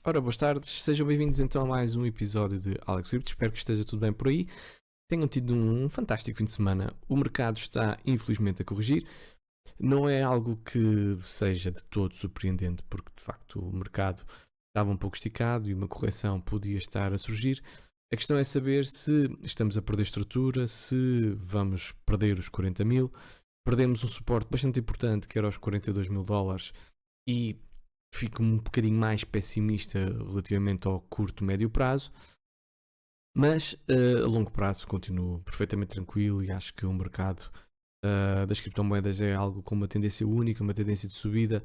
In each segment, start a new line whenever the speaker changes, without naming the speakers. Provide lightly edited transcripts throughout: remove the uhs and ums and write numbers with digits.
Ora, boas tardes, sejam bem-vindos então a mais um episódio de Alex Crypto. Espero que esteja tudo bem por aí. Tenham tido um fantástico fim de semana. O mercado está infelizmente a corrigir. Não é algo que seja de todo surpreendente, porque de facto o mercado estava um pouco esticado e uma correção podia estar a surgir. A questão é saber se estamos a perder estrutura, se vamos perder os 40 mil. Perdemos um suporte bastante importante que era os 42 mil dólares e fico um bocadinho mais pessimista relativamente ao curto, médio prazo, mas a longo prazo continuo perfeitamente tranquilo e acho que o mercado das criptomoedas é algo com uma tendência única, uma tendência de subida,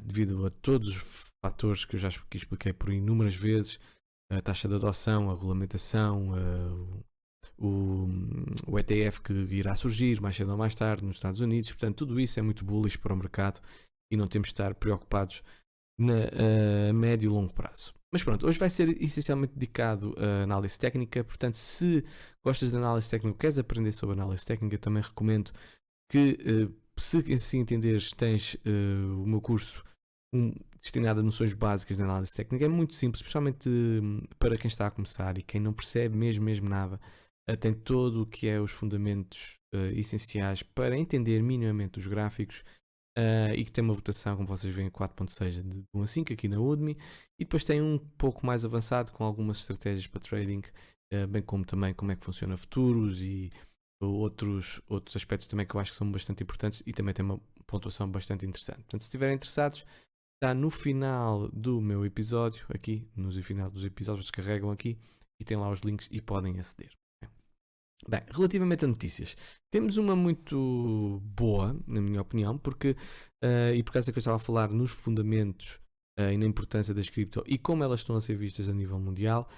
devido a todos os fatores que eu já expliquei por inúmeras vezes, a taxa de adoção, a regulamentação, o ETF que irá surgir mais cedo ou mais tarde nos Estados Unidos. Portanto, tudo isso é muito bullish para o mercado e não temos de estar preocupados a médio e longo prazo. Mas pronto, hoje vai ser essencialmente dedicado a análise técnica. Portanto, se gostas de análise técnica, queres aprender sobre análise técnica, também recomendo que, se assim entenderes, tens o meu curso destinado a noções básicas de análise técnica. É muito simples, especialmente para quem está a começar e quem não percebe mesmo nada. Tem todo o que é os fundamentos essenciais para entender minimamente os gráficos. E que tem uma votação, como vocês veem, 4.6 de 1 a 5 aqui na Udemy, e depois tem um pouco mais avançado com algumas estratégias para trading, bem como também como é que funciona futuros e outros aspectos também que eu acho que são bastante importantes, e também tem uma pontuação bastante interessante. Portanto, se estiverem interessados, está no final do meu episódio, aqui, no final dos episódios, descarregam aqui e tem lá os links e podem aceder. Bem, relativamente a notícias, temos uma muito boa, na minha opinião, porque, e por causa que eu estava a falar nos fundamentos e na importância das cripto e como elas estão a ser vistas a nível mundial.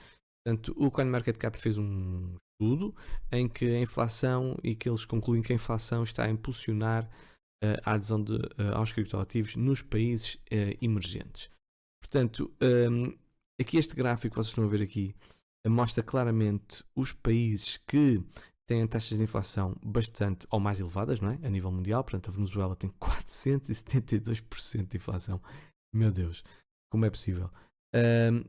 Portanto, o CoinMarketCap fez um estudo em que a inflação, e que eles concluem que a inflação está a impulsionar a adesão aos criptoativos nos países emergentes. Portanto, aqui este gráfico que vocês estão a ver aqui mostra claramente os países que têm taxas de inflação bastante ou mais elevadas, não é? A nível mundial. Portanto, a Venezuela tem 472% de inflação. Meu Deus, como é possível?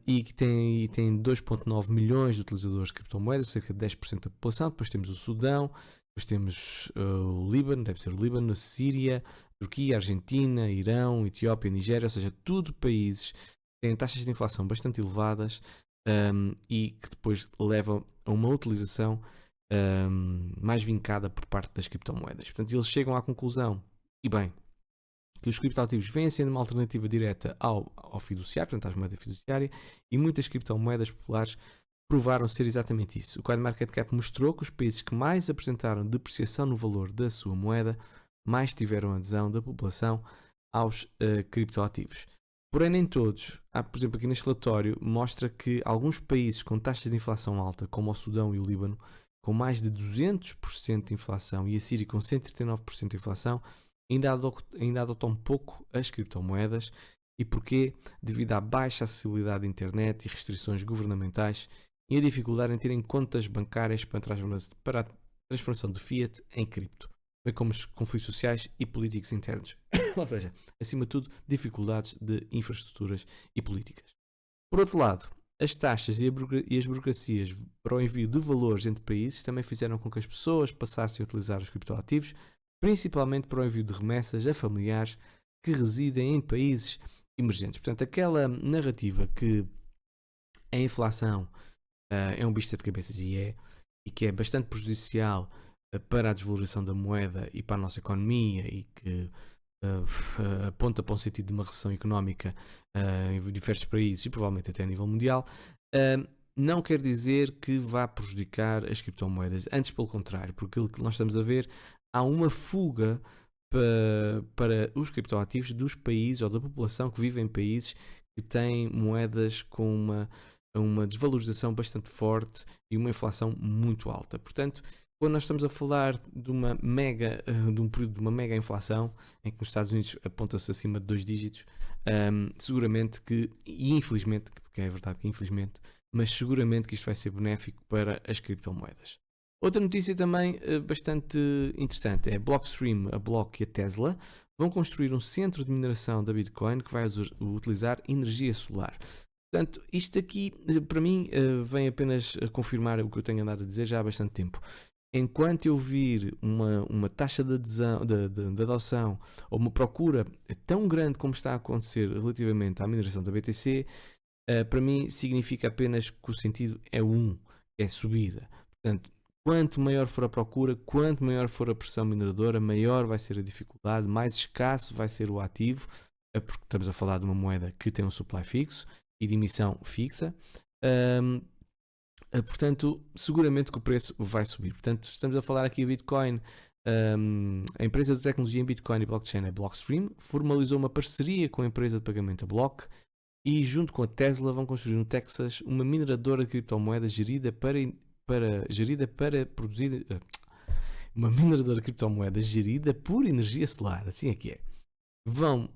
E que tem 2.9 milhões de utilizadores de criptomoedas, cerca de 10% da população. Depois temos o Sudão, depois temos o Líbano, deve ser o Líbano, a Síria, a Turquia, a Argentina, Irão, Etiópia, Nigéria, ou seja, tudo países que têm taxas de inflação bastante elevadas. E que depois leva a uma utilização mais vincada por parte das criptomoedas. Portanto, eles chegam à conclusão, e bem, que os criptoativos vêm sendo uma alternativa direta ao fiduciário, portanto às moedas fiduciárias, e muitas criptomoedas populares provaram ser exatamente isso. O CoinMarketCap mostrou que os países que mais apresentaram depreciação no valor da sua moeda mais tiveram adesão da população aos criptoativos. Porém, nem todos. Por exemplo, aqui neste relatório mostra que alguns países com taxas de inflação alta, como o Sudão e o Líbano, com mais de 200% de inflação, e a Síria com 139% de inflação, ainda adotam pouco as criptomoedas. E porquê? Devido à baixa acessibilidade da internet e restrições governamentais e a dificuldade em terem contas bancárias para a transformação de fiat em cripto, bem como os conflitos sociais e políticos internos. Ou seja, acima de tudo, dificuldades de infraestruturas e políticas. Por outro lado, as taxas e as burocracias para o envio de valores entre países também fizeram com que as pessoas passassem a utilizar os criptoativos, principalmente para o envio de remessas a familiares que residem em países emergentes. Portanto, aquela narrativa que a inflação é um bicho de sete cabeças, e que é bastante prejudicial para a desvalorização da moeda e para a nossa economia, e que aponta para um sentido de uma recessão económica em diversos países e provavelmente até a nível mundial, não quer dizer que vá prejudicar as criptomoedas. Antes, pelo contrário, porque aquilo que nós estamos a ver, há uma fuga para os criptoativos dos países ou da população que vive em países que têm moedas com uma desvalorização bastante forte e uma inflação muito alta. Portanto, quando nós estamos a falar de um período de uma mega inflação, em que nos Estados Unidos aponta-se acima de 2 dígitos, seguramente que, e infelizmente, porque é verdade que infelizmente, mas seguramente que isto vai ser benéfico para as criptomoedas. Outra notícia também bastante interessante é a Blockstream, a Block e a Tesla vão construir um centro de mineração da Bitcoin que vai utilizar energia solar. Portanto, isto aqui, para mim, vem apenas a confirmar o que eu tenho andado a dizer já há bastante tempo. Enquanto eu vir uma taxa de adesão, de adoção ou uma procura tão grande como está a acontecer relativamente à mineração da BTC, para mim significa apenas que o sentido é é subida. Portanto, quanto maior for a procura, quanto maior for a pressão mineradora, maior vai ser a dificuldade, mais escasso vai ser o ativo, porque estamos a falar de uma moeda que tem um supply fixo e de emissão fixa. Portanto, seguramente que o preço vai subir. Portanto, estamos a falar aqui de Bitcoin. A empresa de tecnologia em Bitcoin e blockchain é Blockstream, formalizou uma parceria com a empresa de pagamento a Block e, junto com a Tesla, vão construir no Texas uma mineradora de criptomoedas gerida para produzir. Uma mineradora de criptomoedas gerida por energia solar. Assim é que é. Vão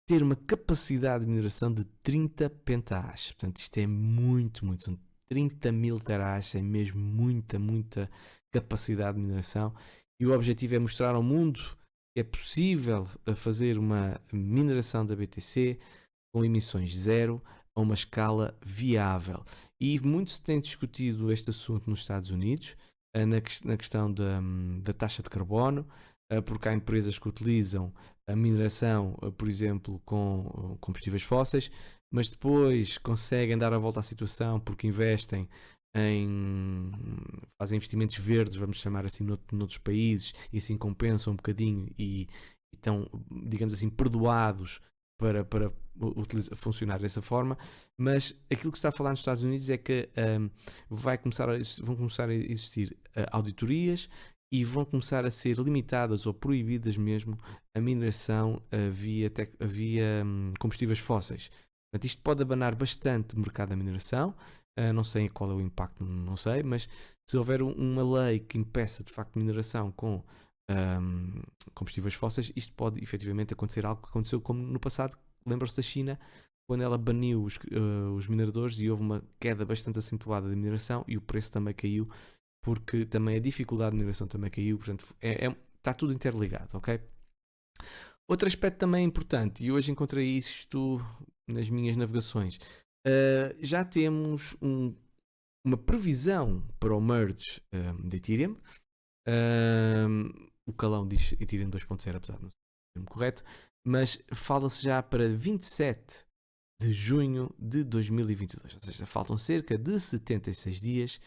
ter uma capacidade de mineração de 30 petahash. Portanto, isto é muito, muito. São 30 mil terahash, é mesmo muita capacidade de mineração. E o objetivo é mostrar ao mundo que é possível fazer uma mineração da BTC com emissões zero a uma escala viável. E muito se tem discutido este assunto nos Estados Unidos, na questão da taxa de carbono, porque há empresas que utilizam a mineração, por exemplo, com combustíveis fósseis, mas depois conseguem dar a volta à situação porque fazem investimentos verdes, vamos chamar assim, noutros países, e assim compensam um bocadinho e estão, digamos assim, perdoados para funcionar dessa forma. Mas aquilo que se está a falar nos Estados Unidos é que vão começar a existir auditorias e vão começar a ser limitadas ou proibidas mesmo a mineração via combustíveis fósseis. Portanto, isto pode abanar bastante o mercado da mineração. Não sei qual é o impacto, não sei, mas se houver uma lei que impeça de facto mineração com combustíveis fósseis, isto pode efetivamente acontecer algo que aconteceu como no passado. Lembra-se da China, quando ela baniu os mineradores e houve uma queda bastante acentuada de mineração e o preço também caiu, porque também a dificuldade de mineração também caiu. Portanto, está tudo interligado, ok? Outro aspecto também importante, e hoje encontrei isto nas minhas navegações, já temos uma previsão para o merge de Ethereum. O calão diz Ethereum 2.0, apesar de não ser o termo correto, mas fala-se já para 27 de junho de 2022, ou seja, faltam cerca de 76 dias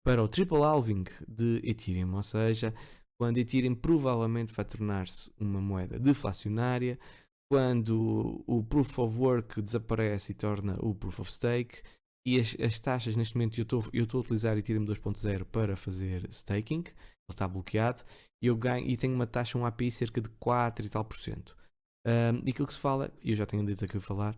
para o triple halving de Ethereum, ou seja, quando Ethereum provavelmente vai tornar-se uma moeda deflacionária, quando o Proof of Work desaparece e torna o Proof of Stake, e as taxas, neste momento eu estou a utilizar Ethereum 2.0 para fazer staking, ele está bloqueado, e eu ganho, e tenho uma taxa, um API cerca de 4 e tal por cento. E aquilo que se fala, e eu já tenho dito aqui a falar,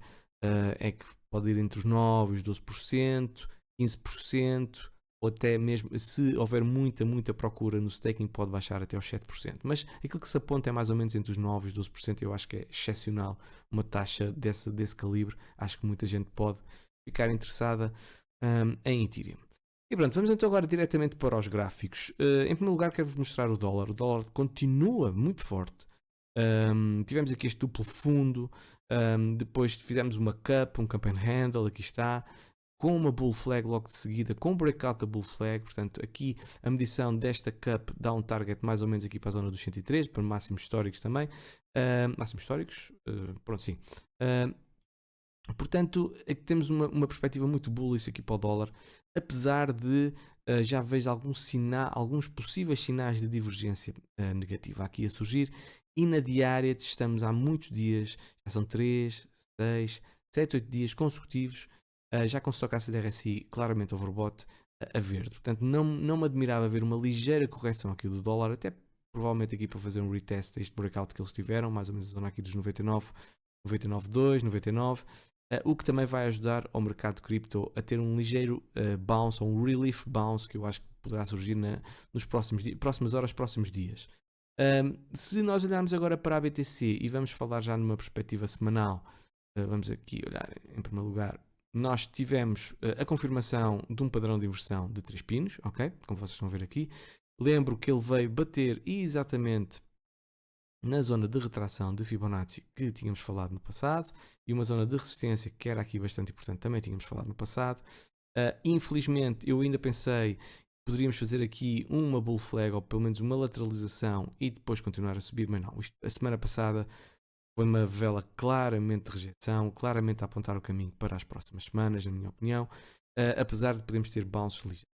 é que pode ir entre os 9% e os 12%, 15%, ou até mesmo, se houver muita procura no staking, pode baixar até aos 7%. Mas aquilo que se aponta é mais ou menos entre os 9% e os 12%. Eu acho que é excepcional uma taxa desse calibre. Acho que muita gente pode ficar interessada em Ethereum. E pronto, vamos então agora diretamente para os gráficos. Em primeiro lugar, quero-vos mostrar o dólar. O dólar continua muito forte. Tivemos aqui este duplo fundo. Depois fizemos uma cup, um camp and handle. Aqui está. Com uma bull flag logo de seguida, com breakout da bull flag. Portanto, aqui a medição desta cup dá um target mais ou menos aqui para a zona dos 103, para máximos históricos também. Máximos históricos? Pronto, sim. Portanto, aqui temos uma perspectiva muito bullish aqui para o dólar, apesar de já vejo alguns possíveis sinais de divergência negativa aqui a surgir. E na diária estamos há muitos dias, já são 3, 6, 7, 8 dias consecutivos, já com o Stochastic RSI claramente overbought a verde. Portanto, não me admirava ver uma ligeira correção aqui do dólar, até provavelmente aqui para fazer um retest deste breakout que eles tiveram, mais ou menos a zona aqui dos 99, 99,2, 99, o que também vai ajudar ao mercado de cripto a ter um ligeiro bounce, ou um relief bounce, que eu acho que poderá surgir nos próximas horas, próximos dias. Se nós olharmos agora para a BTC e vamos falar já numa perspectiva semanal, vamos aqui olhar em primeiro lugar. Nós tivemos a confirmação de um padrão de inversão de 3 pinos, ok? Como vocês estão a ver aqui. Lembro que ele veio bater exatamente na zona de retração de Fibonacci que tínhamos falado no passado e uma zona de resistência que era aqui bastante importante, também tínhamos falado no passado. Infelizmente eu ainda pensei que poderíamos fazer aqui uma bull flag ou pelo menos uma lateralização e depois continuar a subir, mas não, a semana passada foi uma vela claramente de rejeição, claramente a apontar o caminho para as próximas semanas, na minha opinião, apesar de podermos ter bounces ligeiros.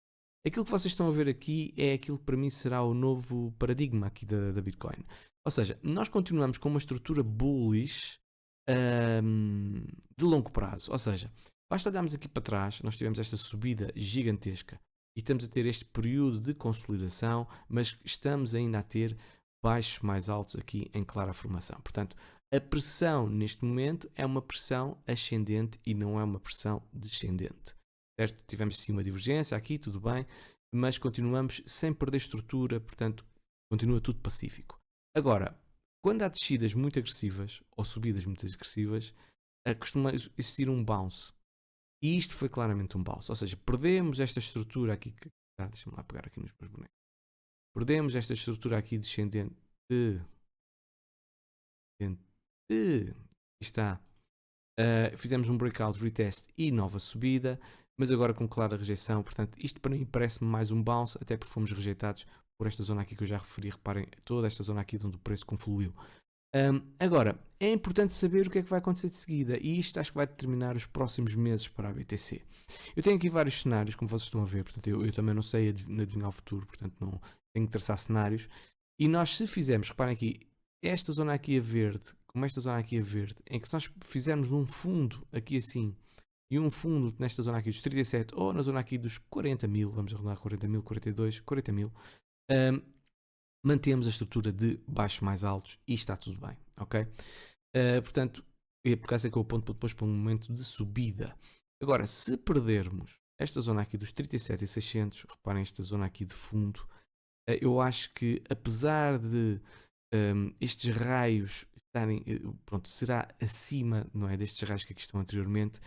Aquilo que vocês estão a ver aqui é aquilo que para mim será o novo paradigma aqui da Bitcoin. Ou seja, nós continuamos com uma estrutura bullish de longo prazo. Ou seja, basta olharmos aqui para trás, nós tivemos esta subida gigantesca e estamos a ter este período de consolidação, mas estamos ainda a ter baixos mais altos aqui em clara formação. Portanto, a pressão neste momento é uma pressão ascendente e não é uma pressão descendente. Certo? Tivemos sim uma divergência aqui, tudo bem, mas continuamos sem perder estrutura, portanto, continua tudo pacífico. Agora, quando há descidas muito agressivas ou subidas muito agressivas, costuma existir um bounce. E isto foi claramente um bounce, ou seja, perdemos esta estrutura aqui, deixa-me lá pegar aqui nos meus bonecos. Perdemos esta estrutura aqui descendente está. Fizemos um breakout, retest e nova subida, mas agora com clara rejeição. Portanto, isto para mim parece-me mais um bounce, até porque fomos rejeitados por esta zona aqui que eu já referi. Reparem, toda esta zona aqui onde o preço confluiu. Agora, é importante saber o que é que vai acontecer de seguida, e isto acho que vai determinar os próximos meses para a BTC. Eu tenho aqui vários cenários, como vocês estão a ver, portanto, eu também não sei adivinhar o futuro, portanto, não tenho que traçar cenários. E nós, se fizermos, reparem aqui, esta zona aqui a verde, como esta zona aqui a verde, em que se nós fizermos um fundo aqui assim, e um fundo nesta zona aqui dos 37, ou na zona aqui dos 40 mil, vamos arredondar 40 mil, 42, 40 mil, mantemos a estrutura de baixos mais altos e está tudo bem, ok? Portanto, é por causa que eu aponto depois para um momento de subida. Agora, se perdermos esta zona aqui dos 37.600, reparem esta zona aqui de fundo, eu acho que apesar de estes raios estarem, pronto, será acima, não é, destes raios que aqui estão anteriormente,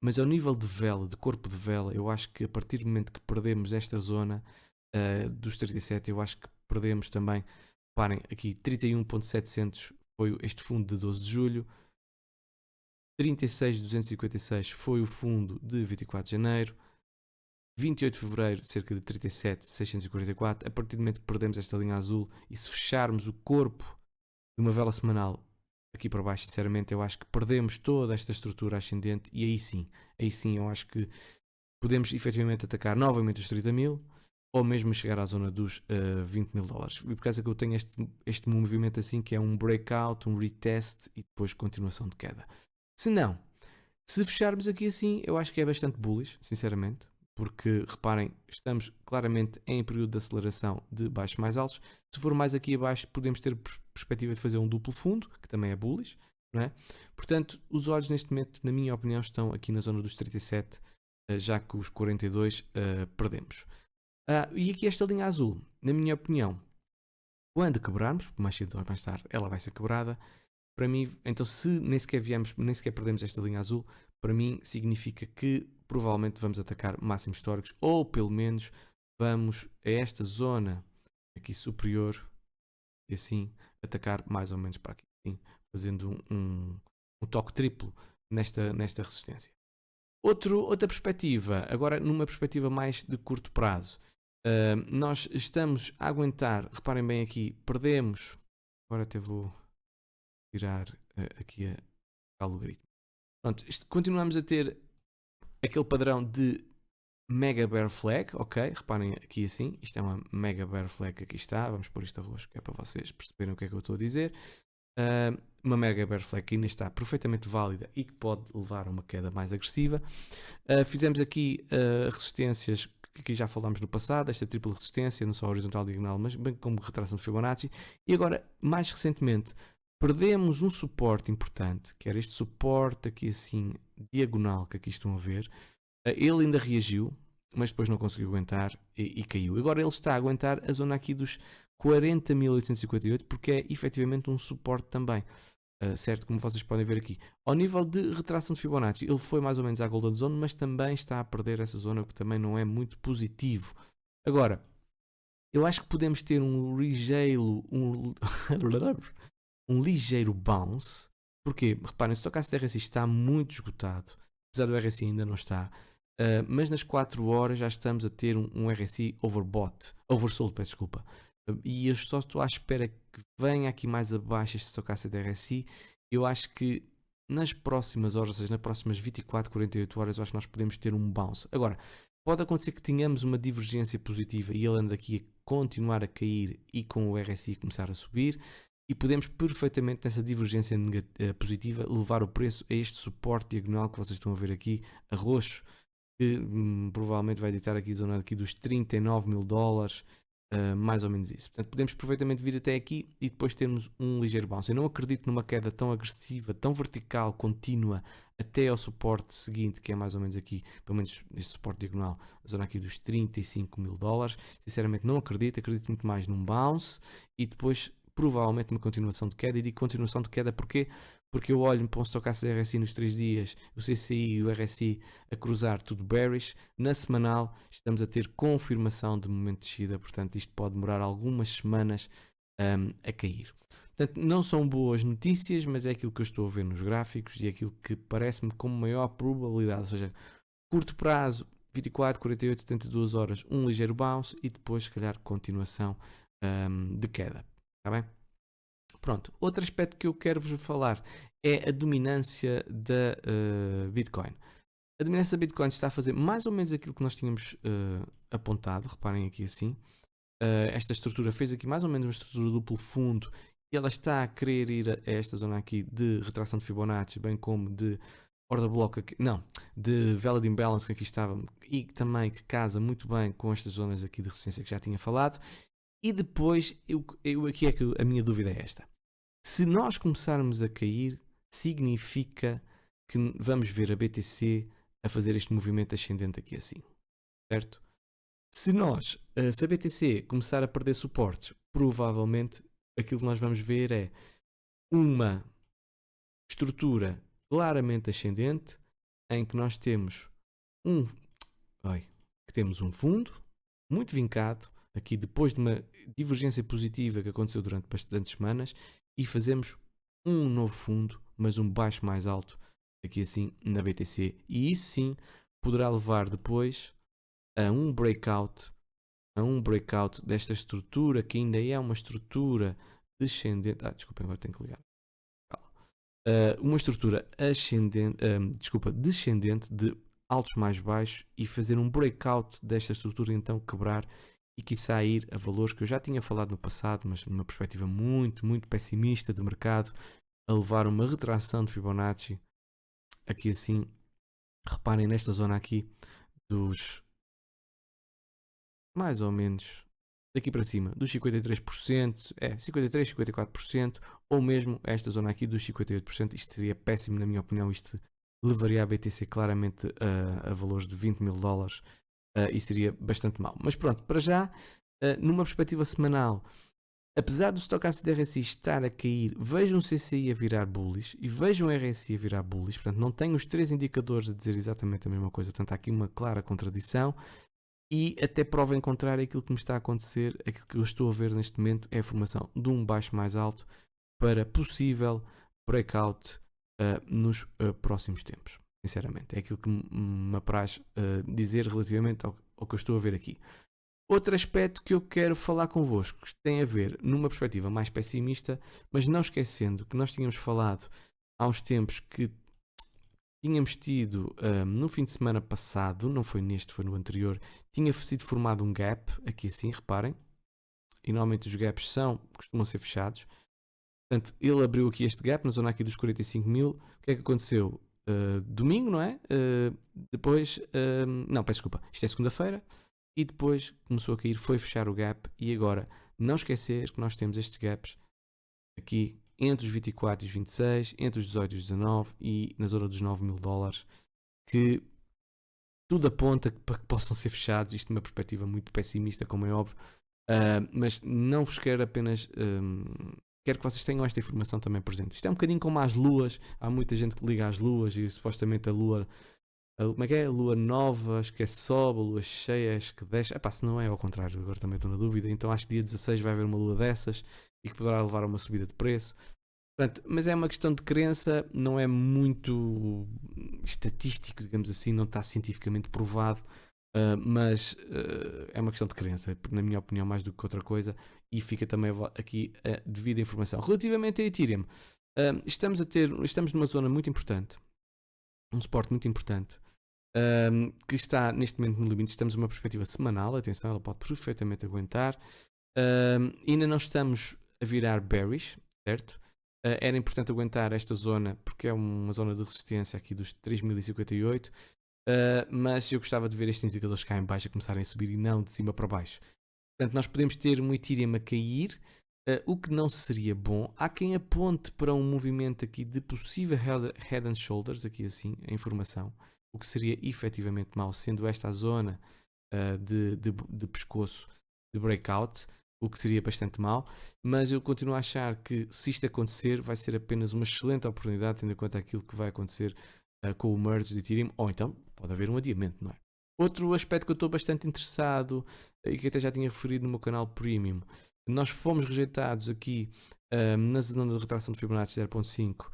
mas ao nível de vela, de corpo de vela, eu acho que a partir do momento que perdemos esta zona dos 37, eu acho que perdemos também, reparem, aqui 31.700 foi este fundo de 12 de julho, 36.256 foi o fundo de 24 de janeiro, 28 de fevereiro cerca de 37.644, a partir do momento que perdemos esta linha azul e se fecharmos o corpo de uma vela semanal aqui para baixo, sinceramente eu acho que perdemos toda esta estrutura ascendente e aí sim eu acho que podemos efetivamente atacar novamente os 30 mil ou mesmo chegar à zona dos 20 mil dólares. E por causa que eu tenho este movimento assim que é um breakout, um retest e depois continuação de queda. Se não, se fecharmos aqui assim, eu acho que é bastante bullish, sinceramente, porque reparem, estamos claramente em período de aceleração de baixos mais altos. Se for mais aqui abaixo, podemos ter perspectiva de fazer um duplo fundo, que também é bullish, não é? Portanto, os olhos neste momento, na minha opinião, estão aqui na zona dos 37, já que os 42 perdemos. E aqui esta linha azul, na minha opinião, quando quebrarmos, mais cedo ou mais tarde, ela vai ser quebrada. Para mim, então se nem sequer perdemos esta linha azul, para mim significa que provavelmente vamos atacar máximos históricos, ou pelo menos vamos a esta zona aqui superior e assim atacar mais ou menos para aqui, assim, fazendo um toque triplo nesta resistência. Outra perspectiva, agora numa perspectiva mais de curto prazo, nós estamos a aguentar, reparem bem aqui, perdemos, agora até vou tirar aqui a algoritmo. Pronto, continuamos a ter aquele padrão de Mega Bear Flag, ok? Reparem aqui assim, isto é uma Mega Bear Flag que aqui está, vamos pôr isto a roxo que é para vocês perceberem o que é que eu estou a dizer. Uma Mega Bear Flag que ainda está perfeitamente válida e que pode levar a uma queda mais agressiva. Fizemos aqui resistências que aqui já falámos no passado, esta tripla resistência, não só horizontal e diagonal, mas bem como retração de Fibonacci. E agora, mais recentemente, perdemos um suporte importante, que era este suporte aqui assim, diagonal, que aqui estão a ver. Ele ainda reagiu, mas depois não conseguiu aguentar e caiu. Agora ele está a aguentar a zona aqui dos 40.858, porque é efetivamente um suporte também. Certo, como vocês podem ver aqui. Ao nível de retração de Fibonacci, ele foi mais ou menos à Golden Zone, mas também está a perder essa zona, o que também não é muito positivo. Agora, eu acho que podemos ter um regelo, um ligeiro bounce. Porquê? Reparem, se o Stochastic RSI está muito esgotado, apesar do RSI ainda não está, mas nas 4 horas já estamos a ter um RSI oversold, peço desculpa. E eu só estou à espera que venha aqui mais abaixo este Stochastic RSI. Eu acho que nas próximas horas, ou seja, nas próximas 24, 48 horas, eu acho que nós podemos ter um bounce. Agora, pode acontecer que tenhamos uma divergência positiva e ele anda aqui a continuar a cair e com o RSI começar a subir, e podemos perfeitamente nessa divergência positiva levar o preço a este suporte diagonal que vocês estão a ver aqui, a roxo, que provavelmente vai editar aqui a zona aqui dos 39 mil dólares, mais ou menos isso. Portanto, podemos perfeitamente vir até aqui e depois termos um ligeiro bounce. Eu não acredito numa queda tão agressiva, tão vertical, contínua, até ao suporte seguinte, que é mais ou menos aqui, pelo menos neste suporte diagonal, a zona aqui dos 35 mil dólares. Sinceramente não acredito, acredito muito mais num bounce e depois provavelmente uma continuação de queda. E digo continuação de queda porquê? Porque eu olho para um Stochastic RSI nos 3 dias, o CCI e o RSI a cruzar tudo bearish. Na semanal estamos a ter confirmação de momento de descida, portanto isto pode demorar algumas semanas a cair. Portanto, não são boas notícias, mas é aquilo que eu estou a ver nos gráficos e é aquilo que parece-me com maior probabilidade, ou seja, curto prazo, 24, 48, 72 horas, um ligeiro bounce e depois, se calhar, continuação de queda. Está bem? Pronto, outro aspecto que eu quero vos falar é a dominância da Bitcoin. A dominância da Bitcoin está a fazer mais ou menos aquilo que nós tínhamos apontado, reparem aqui assim. Esta estrutura fez aqui mais ou menos uma estrutura duplo fundo e ela está a querer ir a esta zona aqui de retração de Fibonacci, bem como de order block, de valid imbalance que aqui estava e também que casa muito bem com estas zonas aqui de resistência que já tinha falado. E depois, aqui é que a minha dúvida é esta. Se nós começarmos a cair, significa que vamos ver a BTC a fazer este movimento ascendente aqui assim, certo? Se a BTC começar a perder suportes, provavelmente aquilo que nós vamos ver é uma estrutura claramente ascendente em que nós temos um fundo muito vincado aqui depois de uma divergência positiva que aconteceu durante bastantes semanas e fazemos um novo fundo, mas um baixo mais alto aqui assim na BTC, e isso sim poderá levar depois a um breakout desta estrutura que ainda é uma estrutura descendente. Desculpem, agora tenho que ligar. Uma estrutura descendente de altos mais baixos e fazer um breakout desta estrutura, então quebrar e quiçá ir a valores que eu já tinha falado no passado, mas numa perspectiva muito, muito pessimista de mercado, a levar uma retração de Fibonacci aqui assim. Reparem nesta zona aqui dos mais ou menos daqui para cima dos 53%, 53, 54%, ou mesmo esta zona aqui dos 58%. Isto seria péssimo na minha opinião, isto levaria a BTC claramente a valores de 20 mil dólares e seria bastante mau. Mas pronto, para já, numa perspectiva semanal, apesar do Stochastic RSI estar a cair, vejam o CCI a virar bullish e vejam o RSI a virar bullish. Portanto, não tenho os 3 indicadores a dizer exatamente a mesma coisa. Portanto, há aqui uma clara contradição. E até prova em contrário, aquilo que me está a acontecer, aquilo que eu estou a ver neste momento é a formação de um baixo mais alto para possível breakout nos próximos tempos. Sinceramente, é aquilo que me apraz dizer relativamente ao que eu estou a ver aqui. Outro aspecto que eu quero falar convosco tem a ver numa perspectiva mais pessimista, mas não esquecendo que nós tínhamos falado há uns tempos que tínhamos tido no fim de semana passado, não foi neste, foi no anterior, tinha sido formado um gap, aqui assim, reparem, e normalmente os gaps costumam ser fechados. Portanto, ele abriu aqui este gap na zona aqui dos 45 mil. O que é que aconteceu? Domingo, não é? Depois, não, peço desculpa, isto é segunda-feira, e depois começou a cair, foi fechar o gap, e agora, não esquecer que nós temos estes gaps aqui entre os 24 e os 26, entre os 18 e os 19 e na zona dos 9 mil dólares, que tudo aponta para que possam ser fechados. Isto numa perspectiva muito pessimista, como é óbvio, mas não vos quero apenas... quero que vocês tenham esta informação também presente. Isto é um bocadinho como as luas. Há muita gente que liga às luas e supostamente a lua... como é que é? A lua nova, acho que é sobe, a lua cheia, acho que desce. Se não é ao contrário, agora também estou na dúvida. Então acho que dia 16 vai haver uma lua dessas e que poderá levar a uma subida de preço. Portanto, mas é uma questão de crença, não é muito estatístico, digamos assim, não está cientificamente provado, mas é uma questão de crença, na minha opinião, mais do que outra coisa, e fica também aqui a devida informação. Relativamente a Ethereum, estamos numa zona muito importante, um suporte muito importante, que está neste momento no limite. Estamos numa perspectiva semanal, atenção, ela pode perfeitamente aguentar. Ainda não estamos a virar bearish, certo? Era importante aguentar esta zona porque é uma zona de resistência aqui dos 3058, mas eu gostava de ver estes indicadores cá em baixo a começarem a subir e não de cima para baixo. Portanto, nós podemos ter um Ethereum a cair, o que não seria bom. Há quem aponte para um movimento aqui de possível head and shoulders, aqui assim, a informação, o que seria efetivamente mau, sendo esta a zona de pescoço de breakout, o que seria bastante mau, mas eu continuo a achar que se isto acontecer vai ser apenas uma excelente oportunidade, tendo em conta aquilo que vai acontecer com o merge de Ethereum, ou então pode haver um adiamento, não é? Outro aspecto que eu estou bastante interessado e que até já tinha referido no meu canal Premium, nós fomos rejeitados aqui na zona de retração de Fibonacci 0.5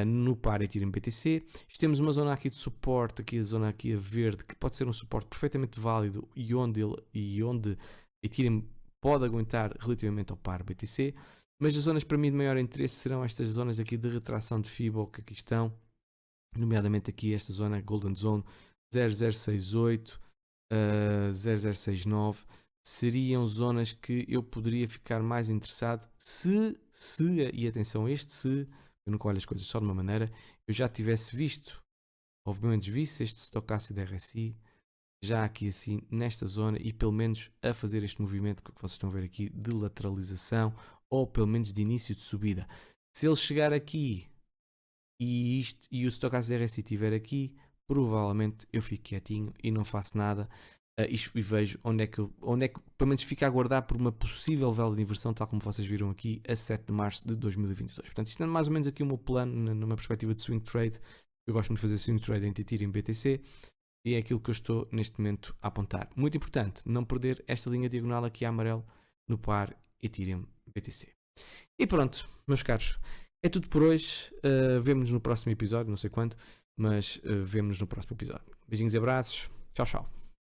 no par Ethereum BTC. Temos uma zona aqui de suporte, aqui a zona aqui a verde, que pode ser um suporte perfeitamente válido e onde Ethereum pode aguentar relativamente ao par BTC, mas as zonas para mim de maior interesse serão estas zonas aqui de retração de Fibo que aqui estão, nomeadamente aqui esta zona Golden Zone 0068, 0069, seriam zonas que eu poderia ficar mais interessado se, e atenção a este se, eu nunca olho as coisas só de uma maneira, eu já tivesse visto, ou pelo menos visse este Stochastic RSI, já aqui assim nesta zona e pelo menos a fazer este movimento que vocês estão a ver aqui de lateralização ou pelo menos de início de subida. Se ele chegar aqui e o Stochastic RSI estiver aqui, provavelmente eu fico quietinho e não faço nada e vejo onde é que pelo menos fico a aguardar por uma possível vela de inversão, tal como vocês viram aqui a 7 de março de 2022. Portanto, isto é mais ou menos aqui o meu plano numa perspectiva de swing trade. Eu gosto muito de fazer swing trade em Ethereum BTC. E é aquilo que eu estou neste momento a apontar. Muito importante, não perder esta linha diagonal aqui a amarelo no par Ethereum BTC. E pronto, meus caros, é tudo por hoje. Vemo-nos no próximo episódio, não sei quando, mas vemo-nos no próximo episódio. Beijinhos e abraços. Tchau, tchau.